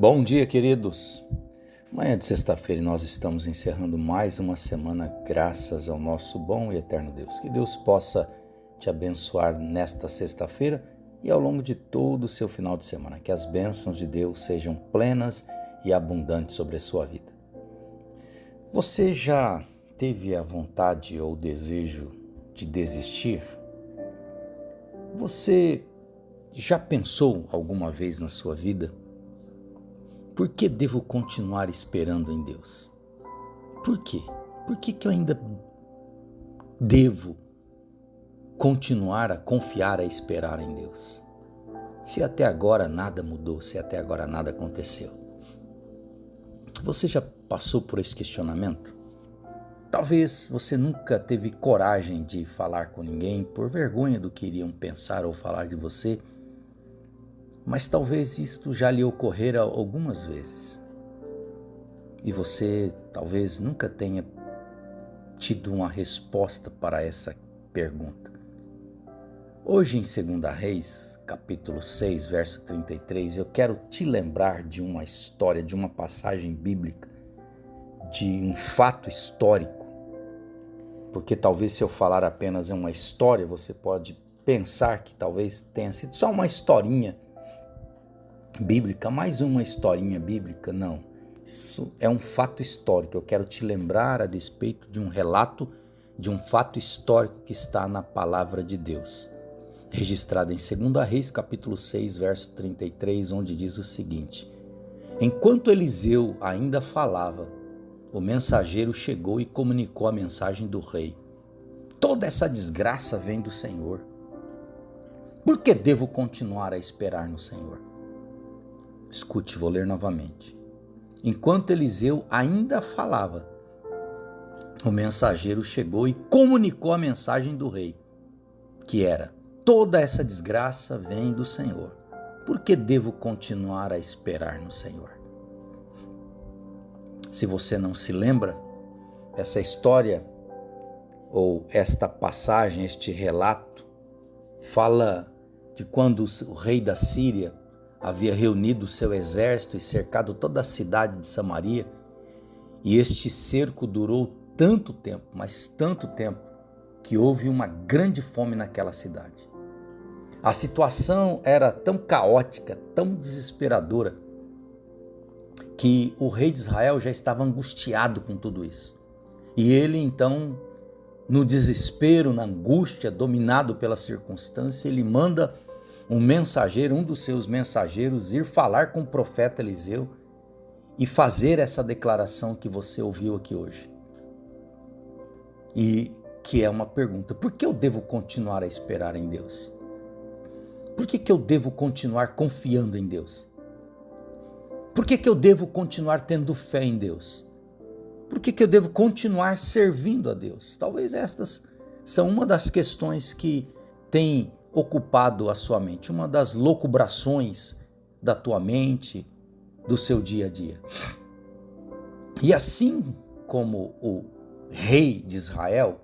Bom dia, queridos. Manhã de sexta-feira e nós estamos encerrando mais uma semana graças ao nosso bom e eterno Deus. Que Deus possa te abençoar nesta sexta-feira e ao longo de todo o seu final de semana. Que as bênçãos de Deus sejam plenas e abundantes sobre a sua vida. Você já teve a vontade ou desejo de desistir? Você já pensou alguma vez na sua vida? Por que devo continuar esperando em Deus? Por quê? Por que eu ainda devo continuar a confiar, a esperar em Deus? Se até agora nada mudou, se até agora nada aconteceu. Você já passou por esse questionamento? Talvez você nunca teve coragem de falar com ninguém por vergonha do que iriam pensar ou falar de você, mas talvez isto já lhe ocorrera algumas vezes. E você talvez nunca tenha tido uma resposta para essa pergunta. Hoje em 2 Reis, capítulo 6, verso 33, eu quero te lembrar de uma história, de uma passagem bíblica, de um fato histórico. Porque talvez se eu falar apenas em uma história, você pode pensar que talvez tenha sido só uma historinha bíblica, mais uma historinha bíblica. Não, isso é um fato histórico. Eu quero te lembrar a despeito de um relato, de um fato histórico que está na palavra de Deus, registrado em 2 Reis, capítulo 6, verso 33, onde diz o seguinte: Enquanto Eliseu ainda falava, o mensageiro chegou e comunicou a mensagem do rei. Toda essa desgraça vem do Senhor. Por que devo continuar a esperar no Senhor? Escute, vou ler novamente. Enquanto Eliseu ainda falava, o mensageiro chegou e comunicou a mensagem do rei, que era: toda essa desgraça vem do Senhor. Por que devo continuar a esperar no Senhor? Se você não se lembra, essa história ou esta passagem, este relato, fala de quando o rei da Síria havia reunido seu exército e cercado toda a cidade de Samaria, e este cerco durou tanto tempo, mas tanto tempo, que houve uma grande fome naquela cidade. A situação era tão caótica, tão desesperadora, que o rei de Israel já estava angustiado com tudo isso. E ele então, no desespero, na angústia, dominado pela circunstância, ele manda um mensageiro, um dos seus mensageiros, ir falar com o profeta Eliseu e fazer essa declaração que você ouviu aqui hoje. E que é uma pergunta: por que eu devo continuar a esperar em Deus? Por que eu devo continuar confiando em Deus? Por que eu devo continuar tendo fé em Deus? Por que eu devo continuar servindo a Deus? Talvez estas são uma das questões que tem ocupado a sua mente, uma das locubrações da tua mente, do seu dia a dia. E assim como o rei de Israel,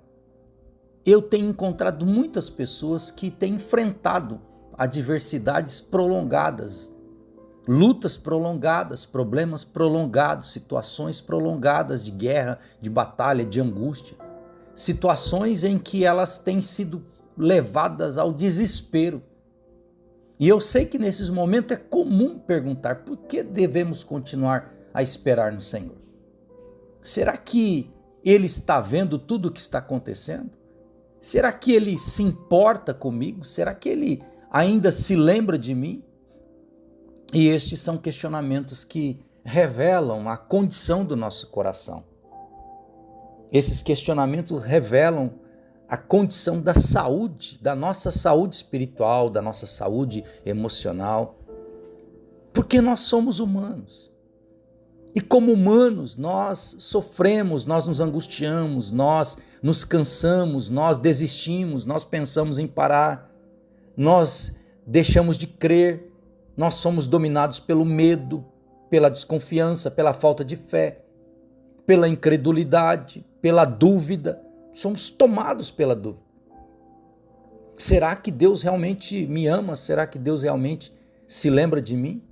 eu tenho encontrado muitas pessoas que têm enfrentado adversidades prolongadas, lutas prolongadas, problemas prolongados, situações prolongadas de guerra, de batalha, de angústia, situações em que elas têm sido levadas ao desespero. E eu sei que nesses momentos é comum perguntar: por que devemos continuar a esperar no Senhor? Será que Ele está vendo tudo o que está acontecendo? Será que Ele se importa comigo? Será que Ele ainda se lembra de mim? E estes são questionamentos que revelam a condição do nosso coração. Esses questionamentos revelam a condição da saúde, da nossa saúde espiritual, da nossa saúde emocional, porque nós somos humanos. E como humanos, nós sofremos, nós nos angustiamos, nós nos cansamos, nós desistimos, nós pensamos em parar, nós deixamos de crer, nós somos dominados pelo medo, pela desconfiança, pela falta de fé, pela incredulidade, pela dúvida. Somos tomados pela dúvida. Será que Deus realmente me ama? Será que Deus realmente se lembra de mim?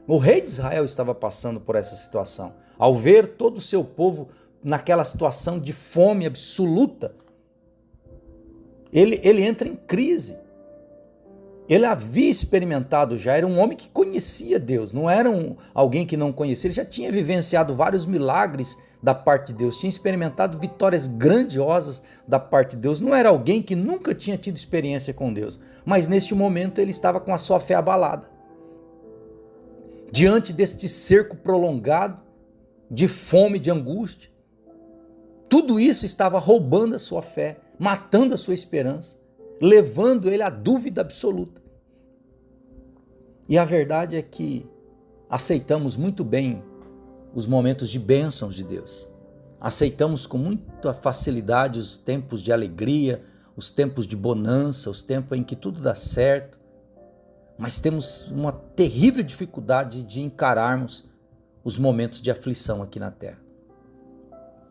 O rei de Israel estava passando por essa situação. Ao ver todo o seu povo naquela situação de fome absoluta, ele entra em crise. Ele havia experimentado já, era um homem que conhecia Deus, não era alguém que não conhecia, ele já tinha vivenciado vários milagres da parte de Deus, tinha experimentado vitórias grandiosas da parte de Deus, não era alguém que nunca tinha tido experiência com Deus, mas neste momento ele estava com a sua fé abalada. Diante deste cerco prolongado, de fome, de angústia, tudo isso estava roubando a sua fé, matando a sua esperança, levando ele à dúvida absoluta. E a verdade é que aceitamos muito bem os momentos de bênçãos de Deus. Aceitamos com muita facilidade os tempos de alegria, os tempos de bonança, os tempos em que tudo dá certo. Mas temos uma terrível dificuldade de encararmos os momentos de aflição aqui na terra.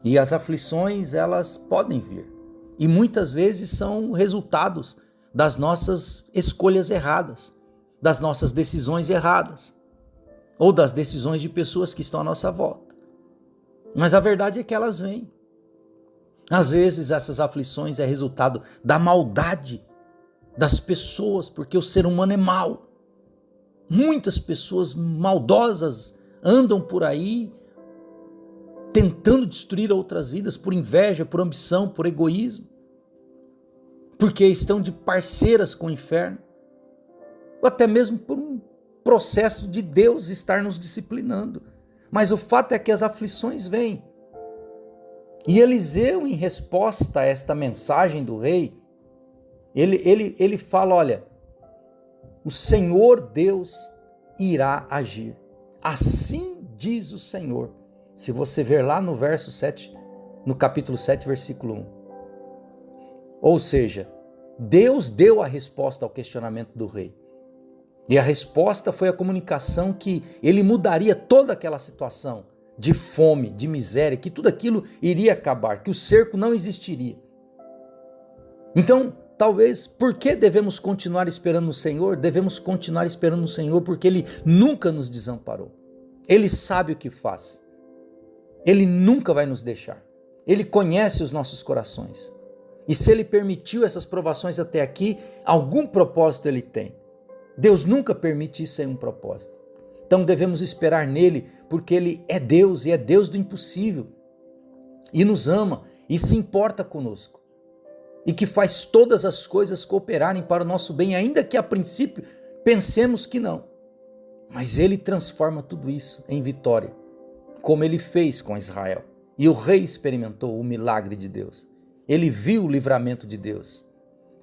E as aflições, elas podem vir. E muitas vezes são resultados das nossas escolhas erradas, das nossas decisões erradas, ou das decisões de pessoas que estão à nossa volta. Mas a verdade é que elas vêm. Às vezes essas aflições é resultado da maldade das pessoas, porque o ser humano é mau. Muitas pessoas maldosas andam por aí tentando destruir outras vidas por inveja, por ambição, por egoísmo, porque estão de parceiras com o inferno, ou até mesmo por um processo de Deus estar nos disciplinando. Mas o fato é que as aflições vêm. E Eliseu, em resposta a esta mensagem do rei, ele fala, olha, o Senhor Deus irá agir. Assim diz o Senhor. Se você ver lá no verso 7, no capítulo 7, versículo 1. Ou seja, Deus deu a resposta ao questionamento do rei. E a resposta foi a comunicação que ele mudaria toda aquela situação de fome, de miséria, que tudo aquilo iria acabar, que o cerco não existiria. Então, talvez, por que devemos continuar esperando no Senhor? Devemos continuar esperando no Senhor porque Ele nunca nos desamparou. Ele sabe o que faz. Ele nunca vai nos deixar. Ele conhece os nossos corações. E se Ele permitiu essas provações até aqui, algum propósito Ele tem. Deus nunca permite isso sem um propósito. Então devemos esperar nele, porque Ele é Deus e é Deus do impossível. E nos ama e se importa conosco. E que faz todas as coisas cooperarem para o nosso bem, ainda que a princípio pensemos que não. Mas Ele transforma tudo isso em vitória, como Ele fez com Israel. E o rei experimentou o milagre de Deus. Ele viu o livramento de Deus.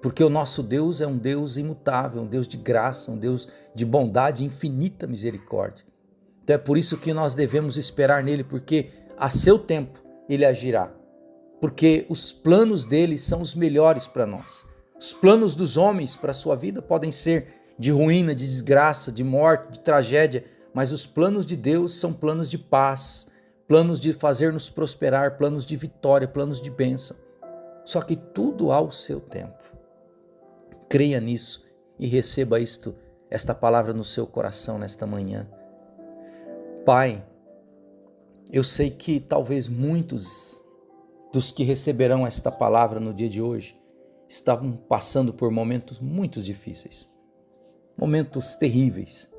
Porque o nosso Deus é um Deus imutável, um Deus de graça, um Deus de bondade e infinita misericórdia. Então é por isso que nós devemos esperar nele, porque a seu tempo Ele agirá. Porque os planos dele são os melhores para nós. Os planos dos homens para a sua vida podem ser de ruína, de desgraça, de morte, de tragédia, mas os planos de Deus são planos de paz, planos de fazer-nos prosperar, planos de vitória, planos de bênção. Só que tudo ao seu tempo. Creia nisso e receba esta palavra no seu coração nesta manhã. Pai, eu sei que talvez muitos dos que receberão esta palavra no dia de hoje estavam passando por momentos muito difíceis, momentos terríveis.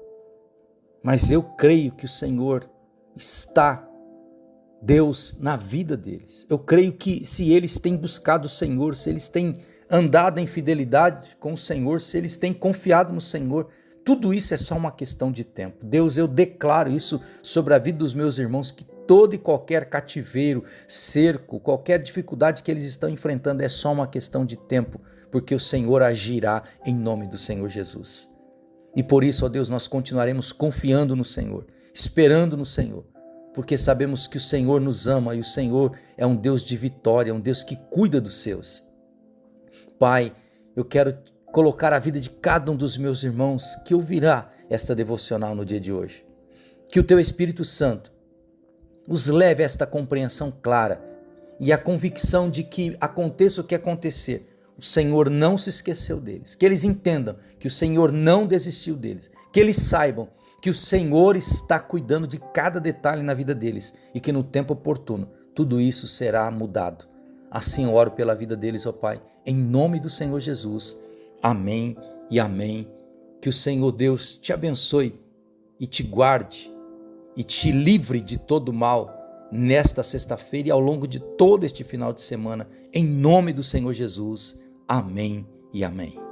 Mas eu creio que o Senhor está, Deus, na vida deles. Eu creio que se eles têm buscado o Senhor, se eles têm andado em fidelidade com o Senhor, se eles têm confiado no Senhor, tudo isso é só uma questão de tempo. Deus, eu declaro isso sobre a vida dos meus irmãos, que todo e qualquer cativeiro, cerco, qualquer dificuldade que eles estão enfrentando é só uma questão de tempo, porque o Senhor agirá em nome do Senhor Jesus. E por isso, ó Deus, nós continuaremos confiando no Senhor, esperando no Senhor, porque sabemos que o Senhor nos ama e o Senhor é um Deus de vitória, um Deus que cuida dos seus. Pai, eu quero colocar a vida de cada um dos meus irmãos que ouvirá esta devocional no dia de hoje. Que o Teu Espírito Santo os leve a esta compreensão clara e a convicção de que aconteça o que acontecer, o Senhor não se esqueceu deles. Que eles entendam que o Senhor não desistiu deles. Que eles saibam que o Senhor está cuidando de cada detalhe na vida deles e que no tempo oportuno tudo isso será mudado. Assim eu oro pela vida deles, ó Pai, em nome do Senhor Jesus. Amém e amém. Que o Senhor Deus te abençoe e te guarde e te livre de todo mal nesta sexta-feira e ao longo de todo este final de semana, em nome do Senhor Jesus. Amém e amém.